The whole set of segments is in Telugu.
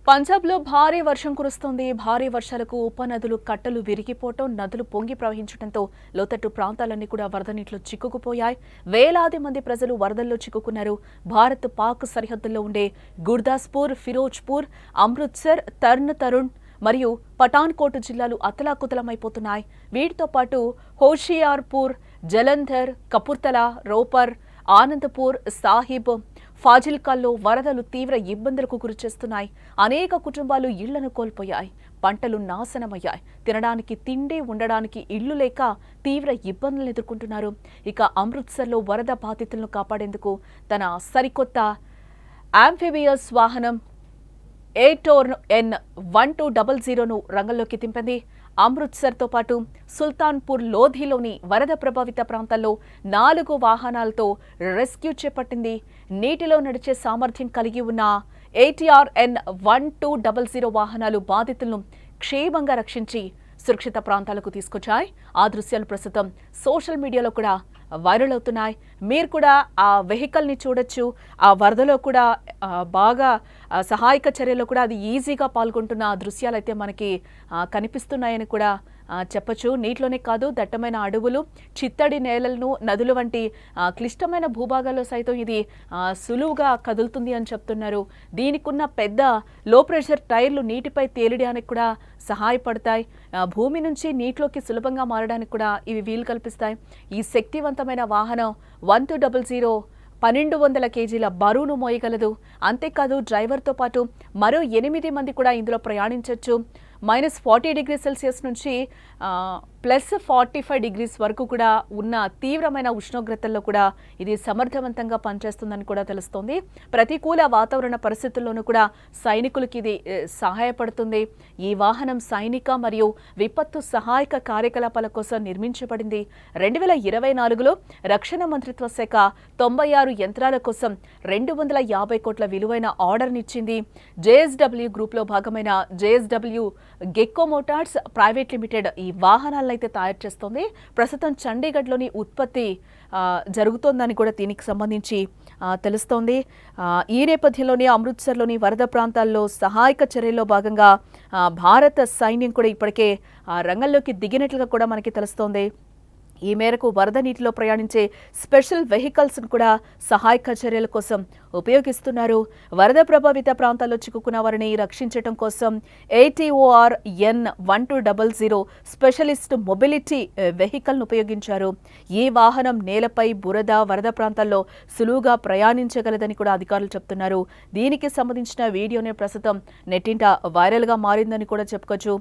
పంజాబ్లో భారీ వర్షం కురుస్తోంది. భారీ వర్షాలకు ఉపనదులు కట్టలు విరిగిపోవటం, నదులు పొంగి ప్రవహించడంతో లోతట్టు ప్రాంతాలన్నీ కూడా వరద నీటిలో చిక్కుకుపోయాయి. వేలాది మంది ప్రజలు వరదల్లో చిక్కుకున్నారు. భారత్ పాక్ సరిహద్దుల్లో ఉండే గుర్దాస్పూర్, ఫిరోజ్పూర్, అమృత్సర్, తర్న్ తరుణ్ మరియు పఠాన్కోట్ జిల్లాలు అతలాకుతలమైపోతున్నాయి. వీటితో పాటు హోషియార్పూర్, జలంధర్, కపుర్తలా, రోపర్, ఆనందపూర్ సాహిబ్, ఫాజిల్కాల్లో వరదలు తీవ్ర ఇబ్బందులకు గురిచేస్తున్నాయి. అనేక కుటుంబాలు ఇళ్లను కోల్పోయాయి. పంటలు నాశనమయ్యాయి. తినడానికి తిండి, ఉండడానికి ఇళ్లు లేక తీవ్ర ఇబ్బందులు ఎదుర్కొంటున్నారు. ఇక అమృత్సర్లో వరద బాధితులను కాపాడేందుకు తన సరికొత్త ఆంఫిబియస్ వాహనం ఎయిటోర్న్ N1200ను రంగంలోకి దింపింది. అమృత్సర్తో పాటు సుల్తాన్పూర్ లోధిలోని వరద ప్రభావిత ప్రాంతాల్లో 4 వాహనాలతో రెస్క్యూ చేపట్టింది. నీటిలో నడిచే సామర్థ్యం కలిగి ఉన్న ATR N1200 వాహనాలు బాధితులను క్షేమంగా రక్షించి సురక్షిత ప్రాంతాలకు తీసుకొచ్చాయి. ఆ దృశ్యాలు ప్రస్తుతం సోషల్ మీడియాలో కూడా వైరల్ అవుతున్నాయి. మీరు కూడా ఆ వెహికల్ని చూడొచ్చు. ఆ వరదలో కూడా బాగా సహాయక చర్యలో కూడా అది ఈజీగా పాల్గొంటున్న ఆ దృశ్యాలు అయితే మనకి కనిపిస్తున్నాయని కూడా చెప్పచ్చు. నీటిలోనే కాదు, దట్టమైన అడవులు, చిత్తడి నేలలను, నదులు వంటి క్లిష్టమైన భూభాగాల్లో సైతం ఇది సులువుగా కదులుతుంది అని చెప్తున్నారు. దీనికున్న పెద్ద లో ప్రెషర్ టైర్లు నీటిపై తేలిడానికి కూడా సహాయపడతాయి. భూమి నుంచి నీటిలోకి సులభంగా మారడానికి కూడా ఇవి వీలు కల్పిస్తాయి. ఈ శక్తివంతమైన వాహనం 1200 1200 కేజీల బరువును మోయగలదు. అంతేకాదు, డ్రైవర్తో పాటు మరో 8 మంది కూడా ఇందులో ప్రయాణించవచ్చు. -40°C నుంచి +45° వరకు కూడా ఉన్న తీవ్రమైన ఉష్ణోగ్రతల్లో కూడా ఇది సమర్థవంతంగా పనిచేస్తుందని కూడా తెలుస్తోంది. ప్రతికూల వాతావరణ పరిస్థితుల్లోనూ కూడా సైనికులకి ఇది సహాయపడుతుంది. ఈ వాహనం సైనిక మరియు విపత్తు సహాయక కార్యకలాపాల కోసం నిర్మించబడింది. 2024లో రక్షణ మంత్రిత్వ శాఖ 96 యంత్రాల కోసం 250 కోట్ల విలువైన ఆర్డర్నిచ్చింది. JSW గ్రూప్లో భాగమైన JSW Gecko Motors private limited ఈ వాహనాలను అయితే తయారు చేస్తోంది. ప్రస్తుతం చండీగఢ్లోని ఉత్పత్తి జరుగుతోందని కూడా దీనికి సంబంధించి తెలుస్తోంది. ఈ నేపథ్యంలోనే అమృత్సర్లోని వరద ప్రాంతాల్లో సహాయక చర్యల్లో భాగంగా భారత సైన్యం కూడా ఇప్పటికే రంగంలోకి దిగినట్లుగా కూడా మనకి తెలుస్తోంది. ఈ మేరకు వరద నీటిలో ప్రయాణించే స్పెషల్ వెహికల్స్ను కూడా సహాయక చర్యల కోసం ఉపయోగిస్తున్నారు. వరద ప్రభావిత ప్రాంతాల్లో చిక్కుకున్న వారిని రక్షించడం కోసం ATOR N1200 స్పెషలిస్ట్ మొబిలిటీ వెహికల్ను ఉపయోగించారు. ఈ వాహనం నేలపై బురద, వరద ప్రాంతాల్లో సులువుగా ప్రయాణించగలదని కూడా అధికారులు చెప్తున్నారు. దీనికి సంబంధించిన వీడియోనే ప్రస్తుతం నెట్టింట వైరల్గా మారిందని కూడా చెప్పుకోవచ్చు.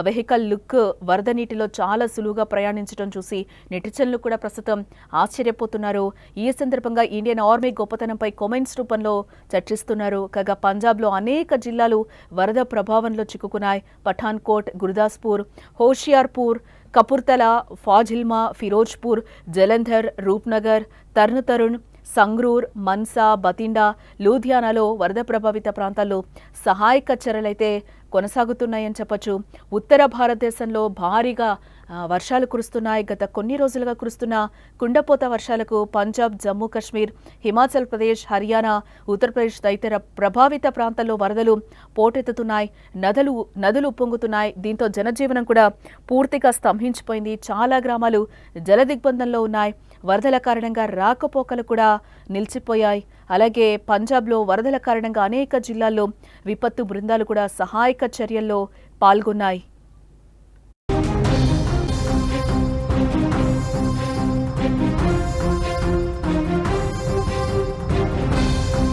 వెహికల్ లుక్ వరద నీటిలో చాలా సులువుగా ప్రయాణించడం చూసి నెటిజన్లు కూడా ప్రస్తుతం ఆశ్చర్యపోతున్నారు. ఈ సందర్భంగా ఇండియన్ ఆర్మీ గొప్పతనంపై కామెంట్స్ రూపంలో చర్చిస్తున్నారు. కాగా పంజాబ్లో అనేక జిల్లాలు వరద ప్రభావంలో చిక్కుకున్నాయి. పఠాన్కోట్, గుర్దాస్పూర్, హోషియార్పూర్, కపుర్తలా, ఫాజిల్మా, ఫిరోజ్పూర్, జలంధర్, రూప్నగర్, తర్న్ తరుణ్, సంగ్రూర్, మన్సా, బతిండా, లూధియానాలో వరద ప్రభావిత ప్రాంతాల్లో సహాయక చర్యలైతే కొనసాగుతున్నాయని చెప్పచ్చు. ఉత్తర భారతదేశంలో భారీగా వర్షాలు కురుస్తున్నాయి. గత కొన్ని రోజులుగా కురుస్తున్న కుండపోత వర్షాలకు పంజాబ్, జమ్మూ కాశ్మీర్, హిమాచల్ ప్రదేశ్, హర్యానా, ఉత్తరప్రదేశ్ తదితర ప్రభావిత ప్రాంతాల్లో వరదలు పోటెత్తుతున్నాయి. నదులు ఉప్పొంగుతున్నాయి. దీంతో జనజీవనం కూడా పూర్తిగా స్తంభించిపోయింది. చాలా గ్రామాలు జలదిగ్బంధంలో ఉన్నాయి. వరదల కారణంగా రాకపోకలు కూడా నిలిచిపోయాయి. అలాగే పంజాబ్లో వరదల కారణంగా అనేక జిల్లాల్లో విపత్తు బృందాలు కూడా సహాయక చర్యల్లో పాల్గొన్నాయి.